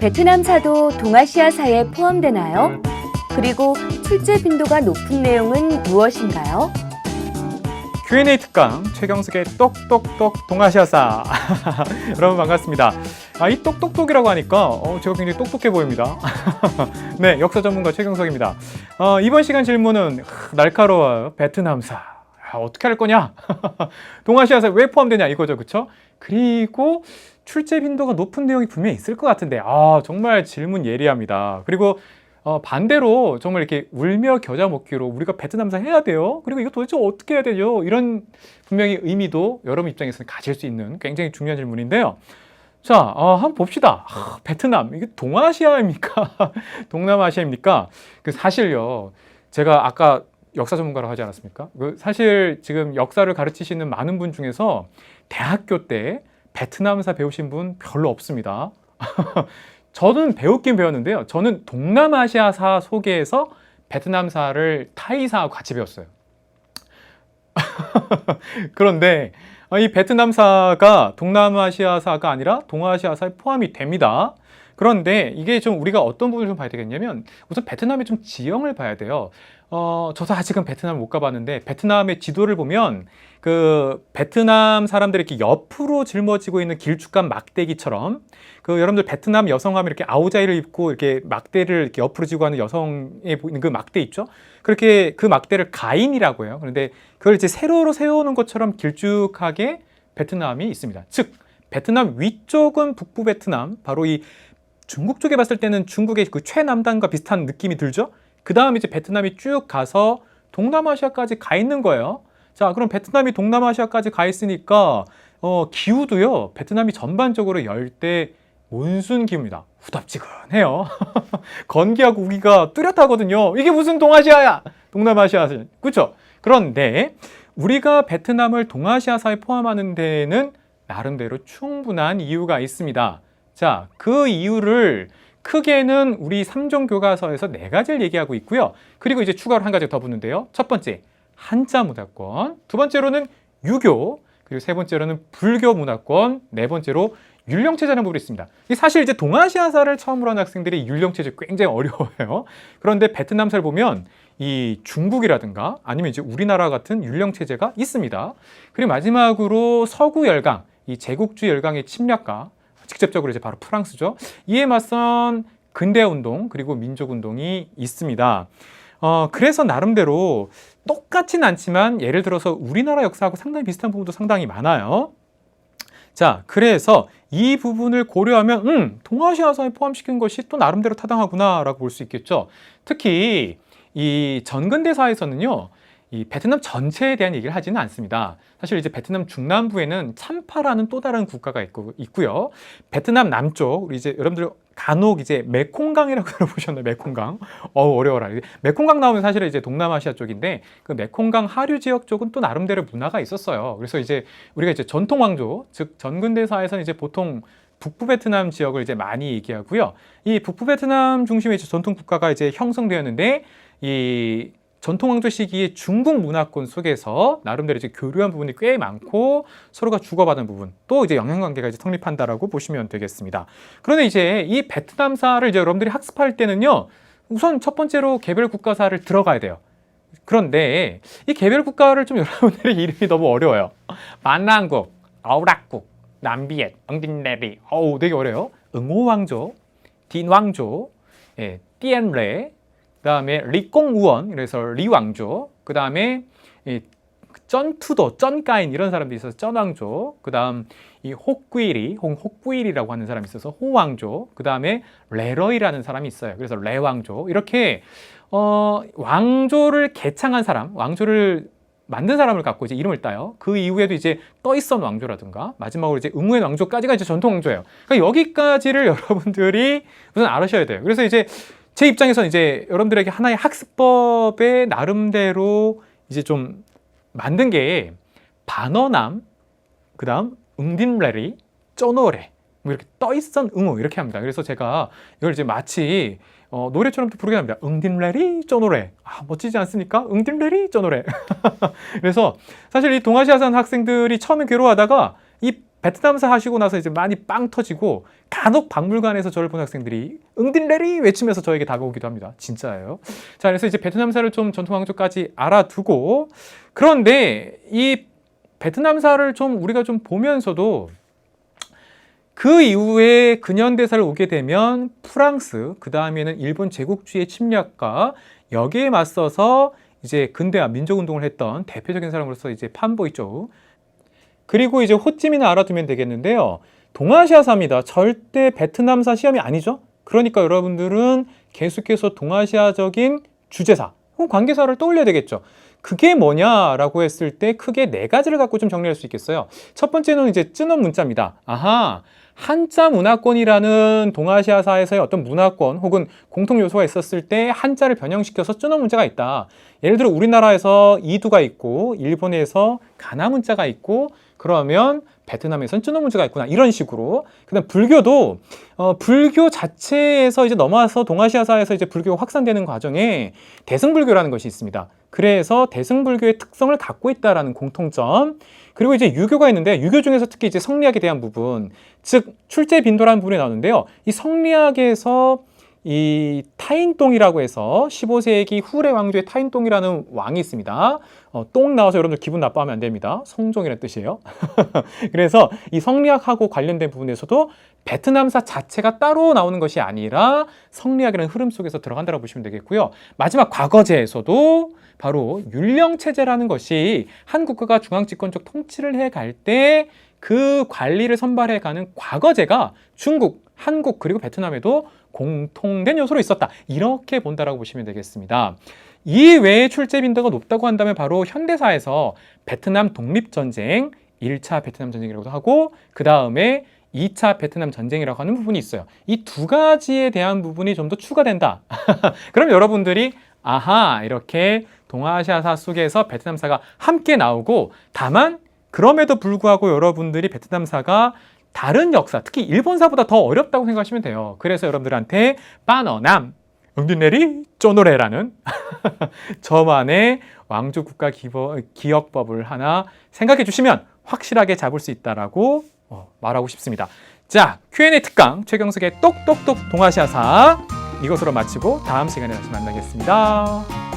베트남사도 동아시아사에 포함되나요? 그리고 출제 빈도가 높은 내용은 무엇인가요? Q&A 특강 최경숙의 똑똑똑 동아시아사. 여러분 반갑습니다. 이 똑똑똑이라고 하니까 제가 굉장히 똑똑해 보입니다. 네, 역사 전문가 최경석입니다. 이번 시간 질문은 날카로워요. 베트남사 어떻게 할 거냐? 동아시아사 왜 포함되냐 이거죠, 그렇죠? 그리고 출제 빈도가 높은 내용이 분명히 있을 것 같은데 정말 질문 예리합니다. 그리고 반대로 정말 이렇게 울며 겨자 먹기로 우리가 베트남사 해야 돼요. 그리고 이거 도대체 어떻게 해야 되죠? 이런 분명히 의미도 여러분 입장에서는 가질 수 있는 굉장히 중요한 질문인데요. 자, 한번 봅시다. 베트남, 이게 동아시아입니까? 동남아시아입니까? 사실요, 제가 아까 역사 전문가라고 하지 않았습니까? 사실 지금 역사를 가르치시는 많은 분 중에서 대학교 때 베트남사 배우신 분 별로 없습니다. 저는 배웠긴 배웠는데요. 저는 동남아시아사 소개에서 베트남사를 타이사하고 같이 배웠어요. 그런데 이 베트남사가 동남아시아사가 아니라 동아시아사에 포함이 됩니다. 그런데 이게 좀 우리가 어떤 부분을 좀 봐야 되겠냐면 우선 베트남의 좀 지형을 봐야 돼요. 저도 아직은 베트남을 못 가봤는데 베트남의 지도를 보면 베트남 사람들이 이렇게 옆으로 짊어지고 있는 길쭉한 막대기처럼 여러분들 베트남 여성하면 이렇게 아오자이를 입고 이렇게 막대를 이렇게 옆으로 지고 하는 여성에 보이는 그 막대 있죠? 그렇게 그 막대를 가인이라고 해요. 그런데 그걸 이제 세로로 세우는 것처럼 길쭉하게 베트남이 있습니다. 즉 베트남 위쪽은 북부 베트남, 바로 이 중국 쪽에 봤을 때는 중국의 그 최남단과 비슷한 느낌이 들죠? 그 다음 이제 베트남이 쭉 가서 동남아시아까지 가 있는 거예요. 자, 그럼 베트남이 동남아시아까지 가 있으니까 기후도요, 베트남이 전반적으로 열대 몬순 기후입니다. 후덥지근해요. 건기하고 우기가 뚜렷하거든요. 이게 무슨 동아시아야? 동남아시아야. 그렇죠? 그런데 우리가 베트남을 동아시아사에 포함하는 데에는 나름대로 충분한 이유가 있습니다. 자, 그 이유를 크게는 우리 3종 교과서에서 4가지를 얘기하고 있고요. 그리고 이제 추가로 한 가지 더 붙는데요. 첫 번째, 한자 문화권. 두 번째로는 유교. 그리고 세 번째로는 불교 문화권. 네 번째로 율령체제라는 부분이 있습니다. 사실 이제 동아시아사를 처음으로 하는 학생들이 율령체제 굉장히 어려워요. 그런데 베트남사를 보면 이 중국이라든가 아니면 이제 우리나라 같은 율령체제가 있습니다. 그리고 마지막으로 서구 열강, 이 제국주의 열강의 침략과 직접적으로 이제 바로 프랑스죠. 이에 맞선 근대운동 그리고 민족운동이 있습니다. 그래서 나름대로 똑같진 않지만 예를 들어서 우리나라 역사하고 상당히 비슷한 부분도 상당히 많아요. 자, 그래서 이 부분을 고려하면 동아시아사에 포함시킨 것이 또 나름대로 타당하구나 라고 볼 수 있겠죠. 특히 이 전근대사에서는요, 이 베트남 전체에 대한 얘기를 하지는 않습니다. 사실 이제 베트남 중남부에는 참파라는 또 다른 국가가 있고요. 베트남 남쪽, 우리 이제 여러분들 간혹 이제 메콩강이라고 들어보셨나요? 메콩강. 어려워라. 메콩강 나오면 사실 이제 동남아시아 쪽인데 그 메콩강 하류 지역 쪽은 또 나름대로 문화가 있었어요. 그래서 이제 우리가 이제 전통 왕조, 즉 전근대사에서는 이제 보통 북부 베트남 지역을 이제 많이 얘기하고요. 이 북부 베트남 중심의 전통 국가가 이제 형성되었는데 이 전통 왕조 시기에 중국 문화권 속에서 나름대로 이제 교류한 부분이 꽤 많고 서로가 주고받은 부분, 또 이제 영향관계가 이제 성립한다라고 보시면 되겠습니다. 그런데 이제 이 베트남사를 이제 여러분들이 학습할 때는요, 우선 첫 번째로 개별 국가사를 들어가야 돼요. 그런데 이 개별 국가를 좀 여러분들의 이름이 너무 어려워요. 만난국, 아우락국, 남비엣, 엉딘레리, 되게 어려워요. 응호왕조, 딘왕조, 띠엔레, 그 다음에 리꽁우원, 그래서 리왕조, 그 다음에 쩐투도, 쩐까인 이런 사람들이 있어서 쩐왕조, 그 다음 이 혹귀리, 혹귀리라고 하는 사람이 있어서 호왕조, 그 다음에 레러이라는 사람이 있어요. 그래서 레왕조. 이렇게 왕조를 개창한 사람, 왕조를 만든 사람을 갖고 이제 이름을 따요. 그 이후에도 이제 떠있던 왕조라든가 마지막으로 이제 응우엔 왕조까지가 이제 전통 왕조예요. 그러니까 여기까지를 여러분들이 우선 알으셔야 돼요. 그래서 이제 제 입장에서는 이제 여러분들에게 하나의 학습법의 나름대로 이제 좀 만든 게 반어남, 그 다음 응딘레리, 쪼노레, 뭐 이렇게 떠있던 응우 이렇게 합니다. 그래서 제가 이걸 이제 마치 노래처럼 또 부르게 합니다. 응딘레리 쪼노레. 멋지지 않습니까? 응딘레리 쪼노레. 그래서 사실 이 동아시아산 학생들이 처음에 괴로워하다가 이 베트남사 하시고 나서 이제 많이 빵 터지고 간혹 박물관에서 저를 본 학생들이 응딜레리 외치면서 저에게 다가오기도 합니다. 진짜예요. 자, 그래서 이제 베트남사를 좀 전통왕조까지 알아두고, 그런데 이 베트남사를 좀 우리가 좀 보면서도 그 이후에 근현대사를 오게 되면 프랑스, 그 다음에는 일본 제국주의 침략과 여기에 맞서서 이제 근대화 민족운동을 했던 대표적인 사람으로서 이제 판보이죠. 그리고 이제 호찌민을 알아두면 되겠는데요. 동아시아사입니다. 절대 베트남사 시험이 아니죠. 그러니까 여러분들은 계속해서 동아시아적인 주제사 혹은 관계사를 떠올려야 되겠죠. 그게 뭐냐라고 했을 때 크게 네 가지를 갖고 좀 정리할 수 있겠어요. 첫 번째는 이제 쯔너 문자입니다. 아하, 한자 문화권이라는 동아시아사에서의 어떤 문화권 혹은 공통 요소가 있었을 때 한자를 변형시켜서 쯔너 문자가 있다. 예를 들어 우리나라에서 이두가 있고 일본에서 가나 문자가 있고 그러면 베트남에선 쯔너 문자가 있구나, 이런 식으로. 그다음 불교도 불교 자체에서 이제 넘어와서 동아시아사에서 이제 불교가 확산되는 과정에 대승불교라는 것이 있습니다. 그래서 대승불교의 특성을 갖고 있다라는 공통점. 그리고 이제 유교가 있는데 유교 중에서 특히 이제 성리학에 대한 부분, 즉 출제 빈도라는 부분이 나오는데요. 이 성리학에서 이 타인똥이라고 해서 15세기 후레 왕조의 타인똥이라는 왕이 있습니다. 똥 나와서 여러분들 기분 나빠하면 안 됩니다. 성종이라는 뜻이에요. 그래서 이 성리학하고 관련된 부분에서도 베트남사 자체가 따로 나오는 것이 아니라 성리학이라는 흐름 속에서 들어간다고 보시면 되겠고요. 마지막 과거제에서도 바로 율령체제라는 것이 한 국가가 중앙집권적 통치를 해갈 때 그 관리를 선발해가는 과거제가 중국, 한국 그리고 베트남에도 공통된 요소로 있었다. 이렇게 본다라고 보시면 되겠습니다. 이 외에 출제 빈도가 높다고 한다면 바로 현대사에서 베트남 독립전쟁, 1차 베트남 전쟁이라고도 하고 그 다음에 2차 베트남 전쟁이라고 하는 부분이 있어요. 이 두 가지에 대한 부분이 좀 더 추가된다. 그럼 여러분들이 아하, 이렇게 동아시아사 속에서 베트남사가 함께 나오고, 다만 그럼에도 불구하고 여러분들이 베트남사가 다른 역사, 특히 일본사보다 더 어렵다고 생각하시면 돼요. 그래서 여러분들한테 빠너남, 응뒷내리 쪼노래라는 저만의 왕조국가 기억법을 하나 생각해 주시면 확실하게 잡을 수 있다라고 말하고 싶습니다. 자, Q&A 특강 최경석의 똑똑똑 동아시아사 이것으로 마치고 다음 시간에 다시 만나겠습니다.